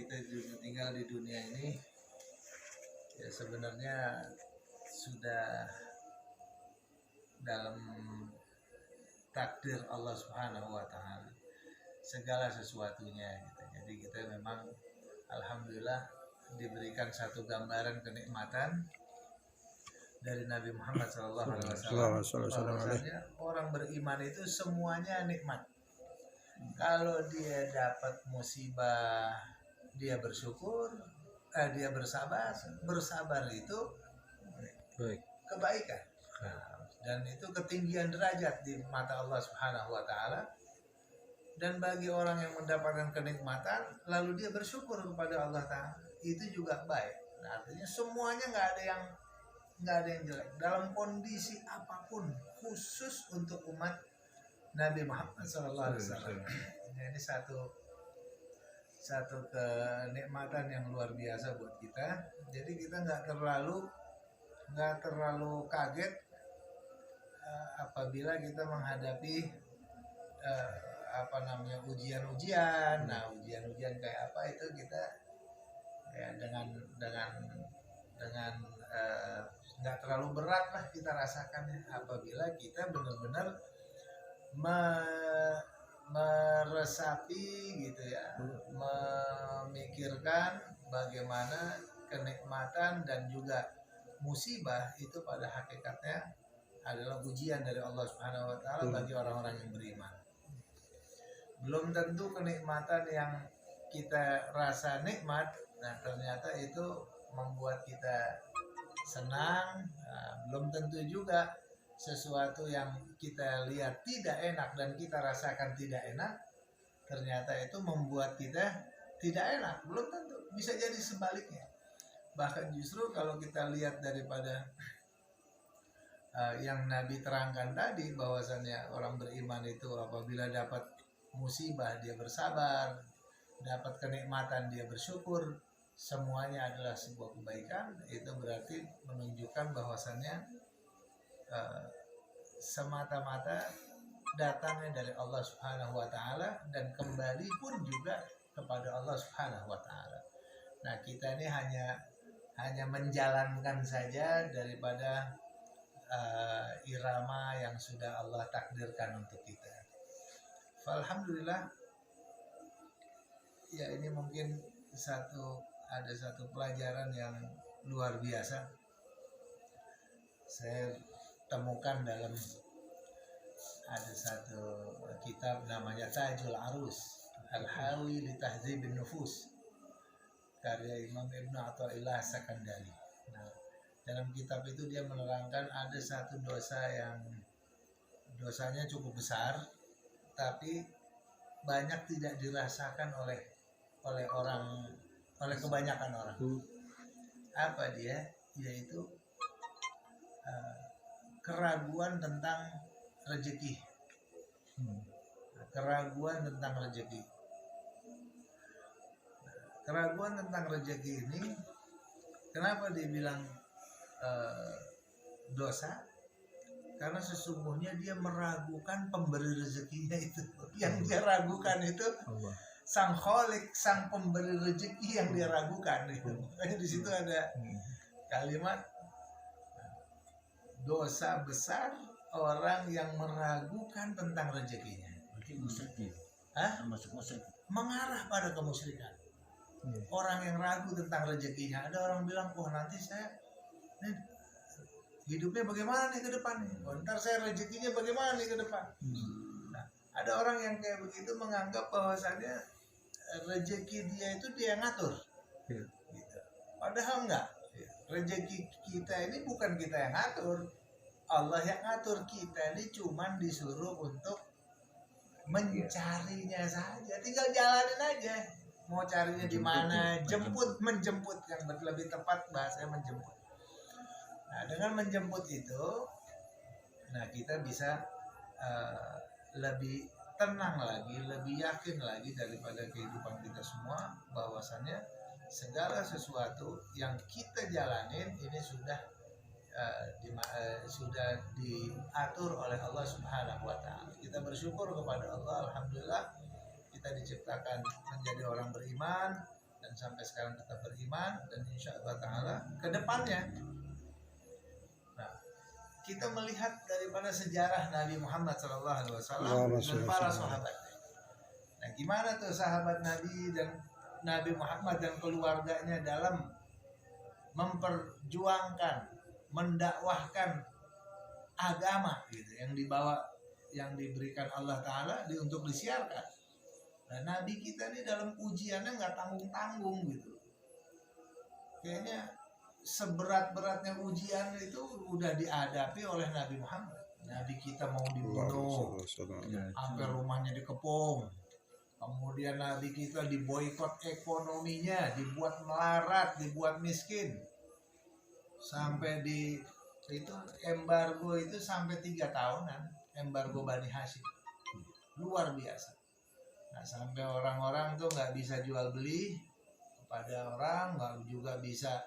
kita tinggal di dunia ini ya sebenarnya sudah dalam takdir Allah Subhanahu wa taala segala sesuatunya gitu. Jadi kita memang alhamdulillah diberikan satu gambaran kenikmatan dari Nabi Muhammad SAW bahwasanya orang beriman itu semuanya nikmat. Kalau dia dapat musibah dia bersyukur, dia bersabar itu kebaikan. Dan itu ketinggian derajat di mata Allah Subhanahu wa taala. Dan bagi orang yang mendapatkan kenikmatan lalu dia bersyukur kepada Allah taala, itu juga baik. Nah, artinya semuanya nggak ada yang jelek dalam kondisi apapun, khusus untuk umat Nabi Muhammad SAW. Ini satu kenikmatan yang luar biasa buat kita. Jadi kita nggak terlalu kaget apabila kita menghadapi ujian-ujian. Nah, ujian-ujian kayak apa itu kita ya dengan nggak terlalu berat lah kita rasakan apabila kita benar-benar meresapi gitu ya, memikirkan bagaimana kenikmatan dan juga musibah itu pada hakikatnya adalah ujian dari Allah Subhanahu wa taala bagi orang-orang yang beriman. Belum tentu kenikmatan yang kita rasa nikmat, nah ternyata itu membuat kita senang. Nah, belum tentu juga sesuatu yang kita lihat tidak enak dan kita rasakan tidak enak ternyata itu membuat kita tidak enak. Belum tentu, bisa jadi sebaliknya. Bahkan justru kalau kita lihat daripada yang Nabi terangkan tadi, bahwasannya orang beriman itu apabila dapat musibah dia bersabar, dapat kenikmatan dia bersyukur, semuanya adalah sebuah kebaikan. Itu berarti menunjukkan bahwasannya semata-mata datangnya dari Allah Subhanahu wa taala dan kembali pun juga kepada Allah Subhanahu wa taala. Nah, kita ini hanya menjalankan saja daripada irama yang sudah Allah takdirkan untuk kita. Alhamdulillah. Ya, ini mungkin ada satu pelajaran yang luar biasa saya temukan dalam ada satu kitab namanya Tajul Arus Al-Hawi li Tahdzibin Nufus karya Imam Ibnu Athaillah Sakandari. Nah, dalam kitab itu dia menerangkan ada satu dosa yang dosanya cukup besar tapi banyak tidak dirasakan oleh kebanyakan orang. Apa dia? Yaitu keraguan tentang rezeki. Keraguan tentang rezeki. Keraguan tentang rezeki ini kenapa dibilang dosa? Karena sesungguhnya dia meragukan pemberi rezekinya itu. Yang dia ragukan itu Allah. Sang Khalik, sang pemberi rezeki yang dia ragukan itu. Makanya di situ ada kalimat dosa besar orang yang meragukan tentang rezekinya. Berarti musyrik. Masuk musyrik. Mengarah pada kemusyrikan. Orang yang ragu tentang rezekinya. Ada orang bilang, nanti saya hidupnya bagaimana nih ke depan? Ntar saya rezekinya bagaimana nih ke depan? Nah, ada orang yang kayak begitu menganggap bahwasannya rezeki dia itu dia ngatur. Gitu. Padahal enggak. Rezeki kita ini bukan kita yang ngatur. Allah yang ngatur. Kita ini cuman disuruh untuk mencarinya saja. Tinggal jalanin aja. Mau carinya di mana? Menjemput yang lebih tepat bahasanya menjemput. Nah, dengan menjemput itu, nah kita bisa lebih tenang lagi, lebih yakin lagi daripada kehidupan kita semua bahwasannya segala sesuatu yang kita jalanin ini sudah diatur oleh Allah Subhanahu wa taala. Kita bersyukur kepada Allah, alhamdulillah kita diciptakan menjadi orang beriman dan sampai sekarang tetap beriman, dan insya Allah Ta'ala ke depannya. Nah, kita melihat daripada sejarah Nabi Muhammad SAW dan para sahabat. Nah, gimana tuh sahabat Nabi dan Nabi Muhammad dan keluarganya dalam memperjuangkan, mendakwahkan agama gitu yang dibawa, yang diberikan Allah Ta'ala untuk disiarkan. Nah, Nabi kita ini dalam ujiannya nggak tanggung-tanggung gitu. Kayaknya seberat-beratnya ujian itu udah dihadapi oleh Nabi Muhammad. Nabi kita mau dibunuh, sampai rumahnya dikepung. Kemudian Nabi kita diboikot ekonominya, dibuat melarat, dibuat miskin. Sampai di itu embargo itu sampai 3 tahunan, embargo Bani Hashim. Luar biasa. Nah, sampai orang-orang tuh nggak bisa jual beli kepada orang, nggak juga bisa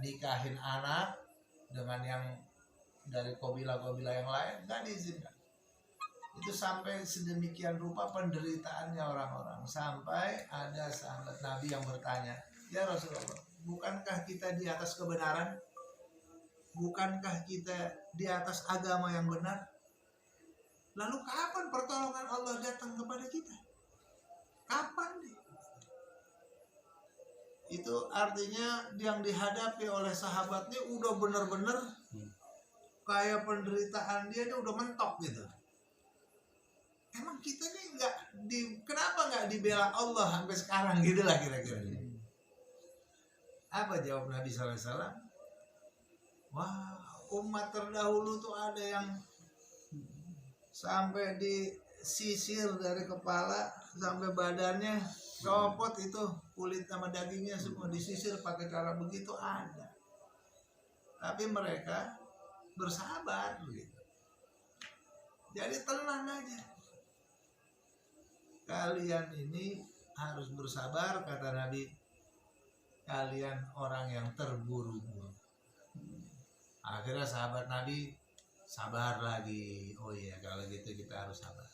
nikahin anak dengan yang dari kabilah-kabilah yang lain, nggak diizinkan. Itu sampai sedemikian rupa penderitaannya orang-orang, sampai ada sahabat Nabi yang bertanya, ya Rasulullah, bukankah kita di atas kebenaran? Bukankah kita di atas agama yang benar? Lalu kapan pertolongan Allah datang kepada kita? Kapan nih? Itu artinya yang dihadapi oleh sahabatnya udah bener-bener kayak penderitaan dia udah mentok gitu. Emang kita nih kenapa nggak dibela Allah sampai sekarang gitu lah kira-kira. Apa jawab Nabi SAW? Wah, umat terdahulu tuh ada yang sampai disisir dari kepala sampai badannya copot, itu kulit sama dagingnya semua disisir pakai cara begitu ada. Tapi mereka bersabar gitu. Jadi tenang aja. Kalian ini harus bersabar, kata Nabi. Kalian orang yang terburu-buru. Akhirnya sahabat Nabi sabar lagi. Oh iya, kalau gitu kita harus sabar.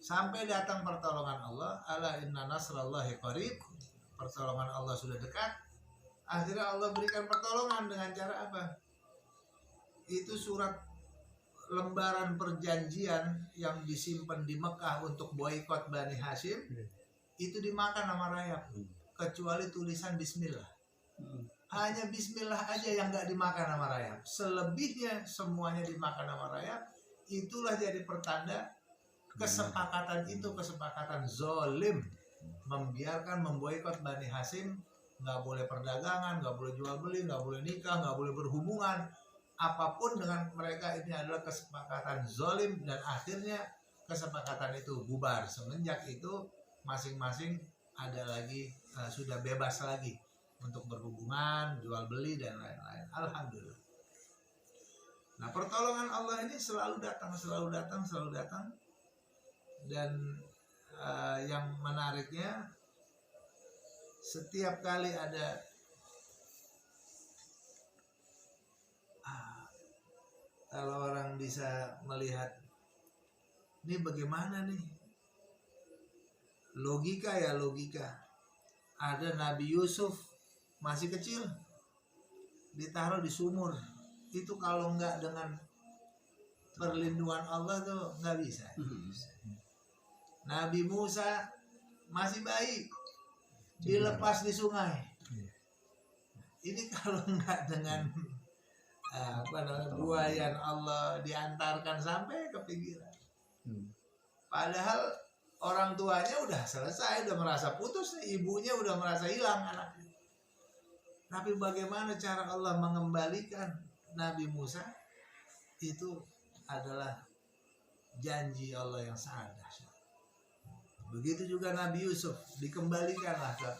Sampai datang pertolongan Allah. Ala inna nasrallahi qarib. Pertolongan Allah sudah dekat. Akhirnya Allah berikan pertolongan dengan cara apa? Itu surat lembaran perjanjian yang disimpan di Mekah untuk boikot Bani Hashim, itu dimakan sama rayap, kecuali tulisan Bismillah. Hanya Bismillah aja yang nggak dimakan sama rayap. Selebihnya semuanya dimakan sama rayap. Itulah jadi pertanda kesepakatan itu, kesepakatan zolim, membiarkan memboikot Bani Hashim. Nggak boleh perdagangan, nggak boleh jual beli, nggak boleh nikah, nggak boleh berhubungan. Apapun dengan mereka, ini adalah kesepakatan zolim, dan akhirnya kesepakatan itu bubar. Semenjak itu masing-masing ada lagi sudah bebas lagi untuk berhubungan, jual beli dan lain-lain. Alhamdulillah. Nah, pertolongan Allah ini selalu datang, selalu datang, selalu datang. Dan yang menariknya, setiap kali ada kalau orang bisa melihat ini bagaimana nih, logika ya logika. Ada Nabi Yusuf masih kecil ditaruh di sumur, itu kalau nggak dengan perlindungan Allah tuh nggak bisa. Nabi Musa masih bayi dilepas di sungai, ini kalau nggak dengan buayan Allah diantarkan sampai ke pinggiran. Padahal orang tuanya udah selesai, udah merasa putus nih, ibunya udah merasa hilang anaknya. Tapi bagaimana cara Allah mengembalikan Nabi Musa? Itu adalah janji Allah yang sangat dahsyat. Begitu juga Nabi Yusuf, dikembalikanlah ke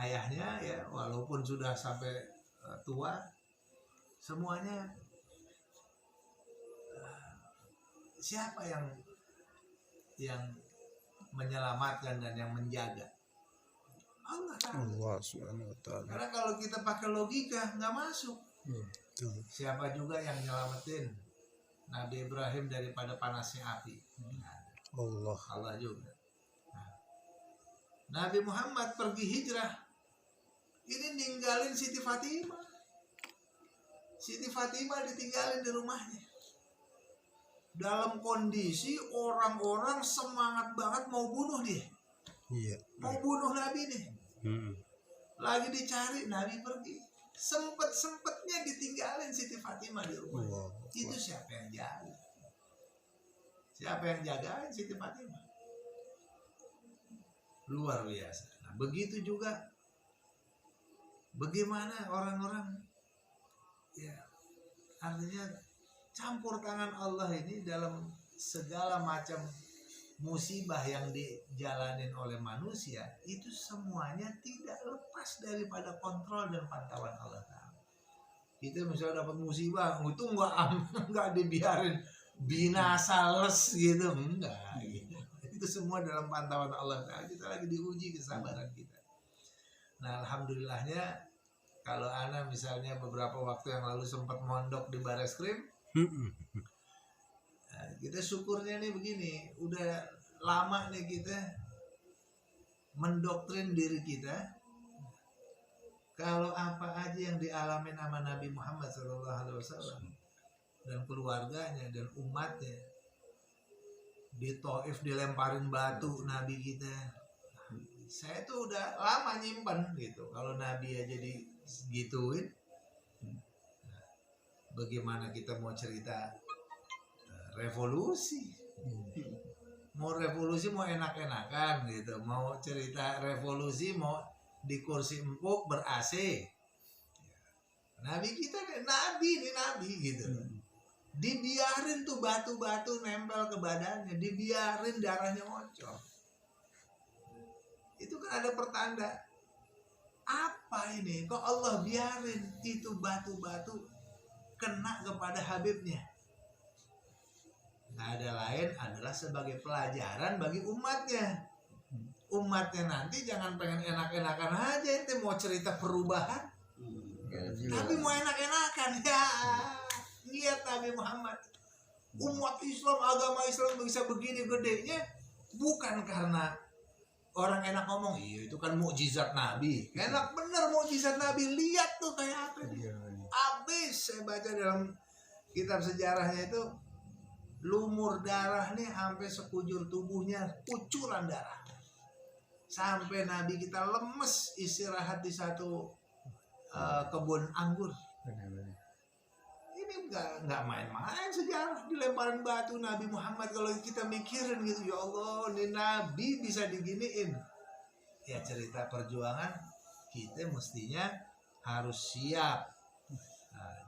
ayahnya ya, walaupun sudah sampai tua. Semuanya siapa yang menyelamatkan dan yang menjaga? Allah. Allah Subhanahu wa Ta'ala. Karena kalau kita pakai logika nggak masuk. Siapa juga yang nyelamatin Nabi Ibrahim daripada panasnya api? Allah juga. Nabi Muhammad pergi hijrah, ini ninggalin Siti Fatimah. Siti Fatimah ditinggalin di rumahnya. Dalam kondisi orang-orang semangat banget mau bunuh dia. Iya. Mau bunuh Nabi nih. Lagi dicari, Nabi pergi. Sempet-sempetnya ditinggalin Siti Fatimah di rumah. Wow. Itu siapa yang jaga? Siapa yang jagain Siti Fatimah? Luar biasa. Nah, begitu juga bagaimana orang-orang, ya, artinya campur tangan Allah ini dalam segala macam musibah yang dijalanin oleh manusia, itu semuanya tidak lepas daripada kontrol dan pantauan Allah Ta'ala. Kita misalnya dapat musibah, itu enggak dibiarin binasa les gitu, enggak gitu. Itu semua dalam pantauan Allah Ta'ala. Kita lagi diuji kesabaran kita. Nah, alhamdulillahnya kalau ana misalnya beberapa waktu yang lalu sempat mondok di Bareskrim, nah, kita syukurnya nih begini, udah lama nih kita mendoktrin diri kita kalau apa aja yang dialami sama Nabi Muhammad SAW dan keluarganya dan umatnya, di Taif dilemparin batu Nabi kita. Saya tuh udah lama nyimpen gitu, kalau Nabi aja digituin, bagaimana kita mau cerita revolusi? Mau revolusi mau enak-enakan gitu, mau cerita revolusi mau di kursi empuk ber-AC. Nabi kita Nabi gitu. Dibiarin tuh batu-batu nempel ke badannya, dibiarin darahnya ngocor. Itu kan ada pertanda. Apa ini? Kok Allah biarin itu batu-batu kena kepada Habibnya? Nggak ada lain adalah sebagai pelajaran bagi umatnya. Umatnya nanti jangan pengen enak-enakan aja, ente mau cerita perubahan, tapi mau enak-enakan ya. Lihat Nabi Muhammad, umat Islam, agama Islam bisa begini gedenya, bukan karena orang enak ngomong, iya itu kan mukjizat Nabi. Enak bener mukjizat Nabi, lihat tuh kayak apa dia. Abis saya baca dalam kitab sejarahnya itu, lumur darah nih sampai sekujur tubuhnya kucuran darah. Sampai Nabi kita lemes istirahat di satu kebun anggur. Ini nggak main-main sejarah, dilemparin batu Nabi Muhammad. Kalau kita mikirin gitu, ya Allah, ini Nabi bisa diginiin. Ya cerita perjuangan kita mestinya harus siap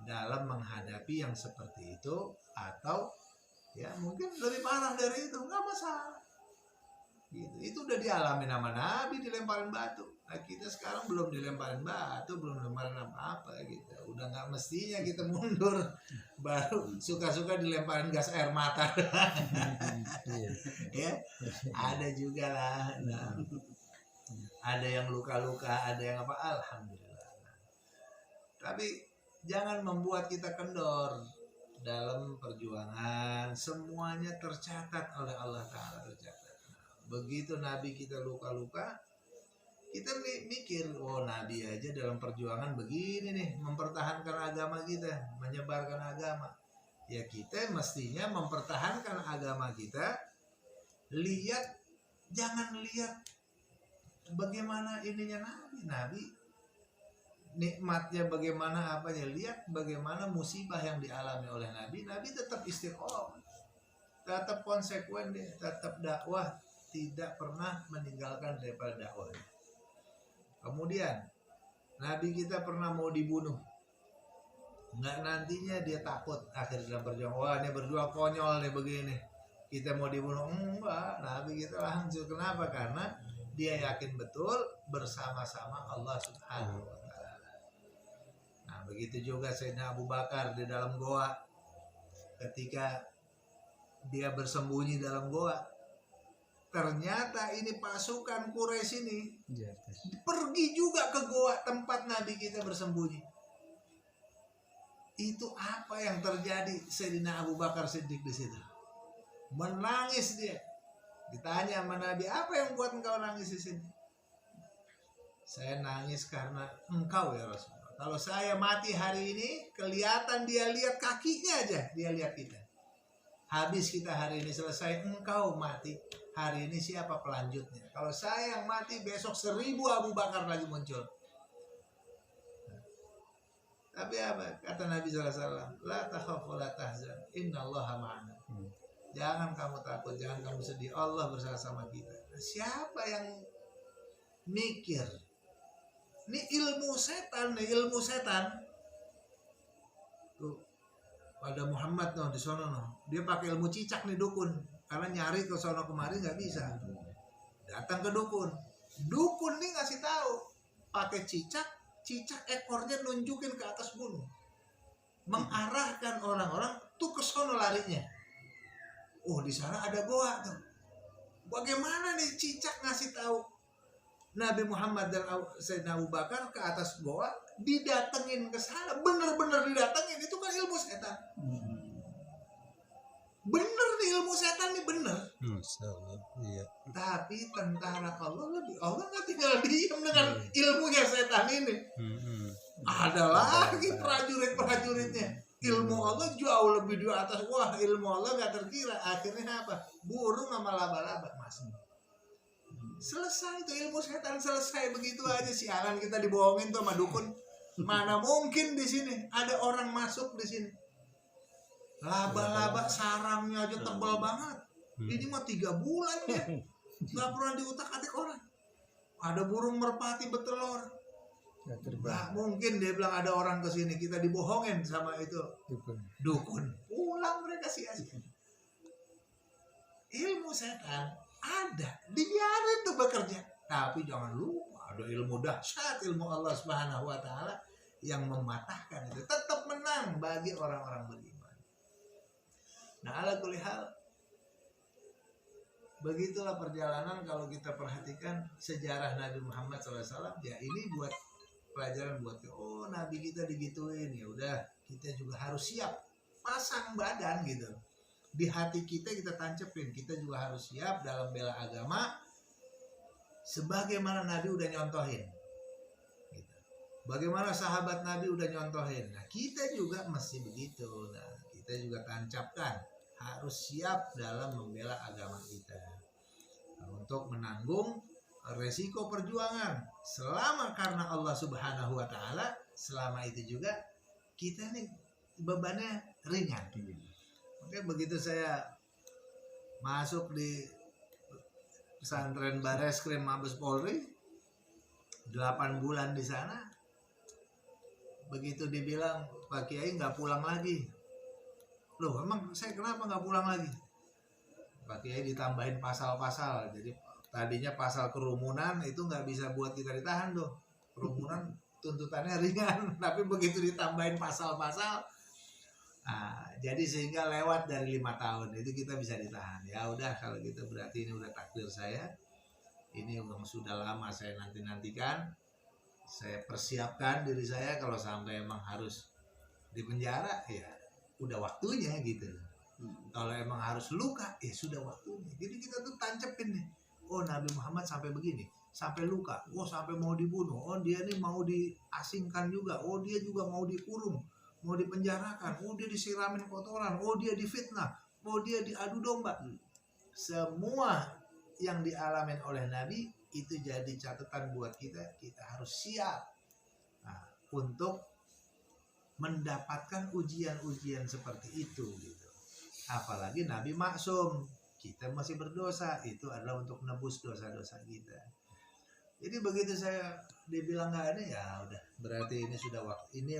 dalam menghadapi yang seperti itu, atau ya mungkin lebih parah dari itu, nggak masalah. Gitu. Itu udah dialami nama Nabi, dilemparin batu. Nah kita sekarang belum dilemparin batu, belum dilemparin apa-apa gitu. Udah nggak mestinya kita mundur, baru suka-suka dilemparin gas air mata. Ya, ada juga lah. Nah, ada yang luka-luka, ada yang apa, alhamdulillah. Tapi jangan membuat kita kendor dalam perjuangan. Semuanya tercatat oleh Allah Ta'ala, tercatat. Begitu Nabi kita luka-luka, kita mikir, oh Nabi aja dalam perjuangan begini nih, mempertahankan agama kita, menyebarkan agama. Ya kita mestinya mempertahankan agama kita. Jangan lihat bagaimana ininya Nabi nikmatnya bagaimana apanya, lihat bagaimana musibah yang dialami oleh Nabi tetap istiqomah, tetap konsekuen, tetap dakwah, tidak pernah meninggalkan daripada dakwah. Kemudian Nabi kita pernah mau dibunuh, nggak nantinya dia takut akhir dalam perjuangan, wah ini berjuang konyol nih begini, kita mau dibunuh, enggak. Nabi kita langsung, kenapa? Karena dia yakin betul bersama-sama Allah Subhanahu wa Ta'ala. Nah begitu juga Sayyidina Abu Bakar di dalam goa, ketika dia bersembunyi dalam goa, ternyata ini pasukan Quraisy ini pergi juga ke goa tempat Nabi kita bersembunyi. Itu apa yang terjadi? Sayyidina Abu Bakar Siddiq di situ menangis dia. Ditanya sama Nabi, apa yang buat engkau nangis di sini? saya nangis karena engkau ya Rasulullah. Kalau saya mati hari ini, kelihatan dia lihat kakinya aja, dia lihat kita. Habis kita hari ini selesai, engkau mati. Hari ini siapa pelanjutnya? Kalau saya yang mati, besok 1000 Abu Bakar lagi muncul. Tapi apa? Kata Nabi SAW, la takhaf wa la tahzan, innallaha ma'ana. Jangan kamu takut, jangan kamu sedih, Allah bersama kita. Siapa yang mikir? Ini ilmu setan, nih ilmu setan. Tuh, pada Muhammad di sono dia pakai ilmu cicak nih dukun, karena nyari ke sono kemari nggak bisa. Datang ke dukun, dukun nih ngasih tahu, pakai cicak ekornya nunjukin ke atas gunung, mengarahkan orang-orang tuh ke sono larinya. Oh, di sana ada goa tuh. Bagaimana nih cicak ngasih tahu Nabi Muhammad dan Sayyidina Abu Bakar ke atas goa, didatengin ke sana, bener-bener didatengin. Itu kan ilmu setan. Bener nih ilmu setan nih, bener. Iya. Tapi tentara Allah nggak tinggal diam dengan ilmunya setan ini. Ada lagi prajurit-prajuritnya. Ilmu Allah jauh lebih di atas. Wah, ilmu Allah nggak terkira. Akhirnya apa? Burung sama laba-laba, Mas. Selesai itu ilmu setan, selesai begitu aja. Sialan kita dibohongin tuh sama dukun. Mana mungkin di sini ada orang masuk di sini. Laba-laba sarangnya aja tebal banget. Ini mah 3 bulan ya, nggak pernah diutak-atik orang. Ada burung merpati bertelur. Nggak mungkin dia bilang ada orang kesini, kita dibohongin sama itu dukun. Pulang mereka sia-sia. Ilmu setan ada, dibiarin tuh bekerja. Tapi jangan lupa ada ilmu dahsyat, ilmu Allah Subhanahu Wa Taala yang mematahkan itu. Tetap menang bagi orang-orang beriman. Nah, ala kulli hal, begitulah perjalanan kalau kita perhatikan sejarah Nabi Muhammad SAW. Ya ini buat pelajaran buat oh Nabi kita digituin, ya udah kita juga harus siap, pasang badan gitu. Di hati kita tancepin, kita juga harus siap dalam bela agama sebagaimana Nabi udah nyontohin gitu. Bagaimana sahabat Nabi udah nyontohin, nah kita juga mesti begitu. Nah kita juga tancapkan, harus siap dalam membela agama kita, nah, untuk menanggung resiko perjuangan selama karena Allah Subhanahu Wa Taala. Selama itu juga kita nih bebannya ringan. Oke, begitu saya masuk di pesantren Bareskrim Mabes Polri 8 bulan di sana, begitu dibilang Pak Kiai nggak pulang lagi. Loh, emang saya kenapa nggak pulang lagi? Pak Kiai ditambahin pasal-pasal. Jadi tadinya pasal kerumunan itu nggak bisa buat kita ditahan tuh. Kerumunan tuntutannya ringan, tapi begitu ditambahin pasal-pasal, nah, jadi sehingga lewat dari 5 tahun itu kita bisa ditahan. Ya udah kalau gitu berarti ini udah takdir saya. Ini yang sudah lama saya nantikan. Saya persiapkan diri saya kalau sampai emang harus di penjara, ya udah waktunya gitu. Kalau emang harus luka, ya sudah waktunya. Jadi kita tuh tancepin nih. Oh, Nabi Muhammad sampai begini, sampai luka. Oh, sampai mau dibunuh. Oh, dia nih mau diasingkan juga. Oh, dia juga mau dikurung, mau dipenjarakan. Oh, dia disiramin kotoran. Oh, dia difitnah. Oh, dia diadu domba. Semua yang dialamin oleh Nabi itu jadi catatan buat kita. Kita harus siap untuk mendapatkan ujian-ujian seperti itu gitu. Apalagi Nabi maksum, kita masih berdosa, itu adalah untuk nebus dosa-dosa kita. Jadi begitu saya dibilang nggak ada, ya udah berarti ini sudah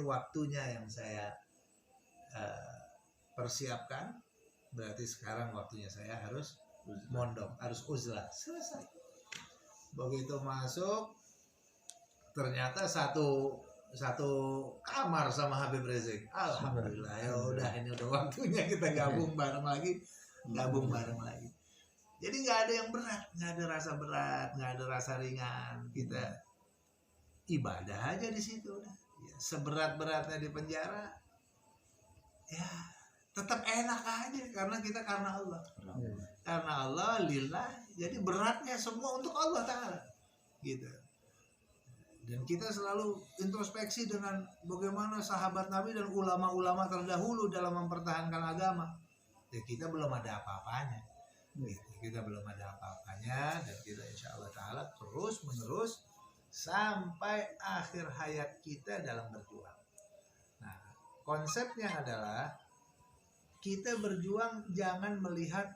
waktunya yang saya persiapkan. Berarti sekarang waktunya saya harus mondok, harus uzlah. Selesai. Begitu masuk, ternyata satu kamar sama Habib Rizik. Alhamdulillah, ya udah ini udah waktunya kita gabung bareng lagi. Jadi nggak ada yang berat, nggak ada rasa berat, nggak ada rasa ringan. Kita ibadah aja di situ udah. Ya, seberat-beratnya di penjara, ya tetap enak aja karena kita karena Allah. Karena Allah, lillah. Jadi beratnya semua untuk Allah Ta'ala gitu. Dan kita selalu introspeksi dengan bagaimana sahabat Nabi dan ulama-ulama terdahulu dalam mempertahankan agama. Ya kita belum ada apa-apanya. Kita belum ada apa-apanya, dan kita insya Allah Ta'ala terus menerus sampai akhir hayat kita dalam berjuang. Nah, konsepnya adalah kita berjuang jangan melihat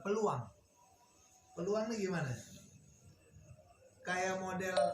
peluang. Peluangnya gimana? Kayak model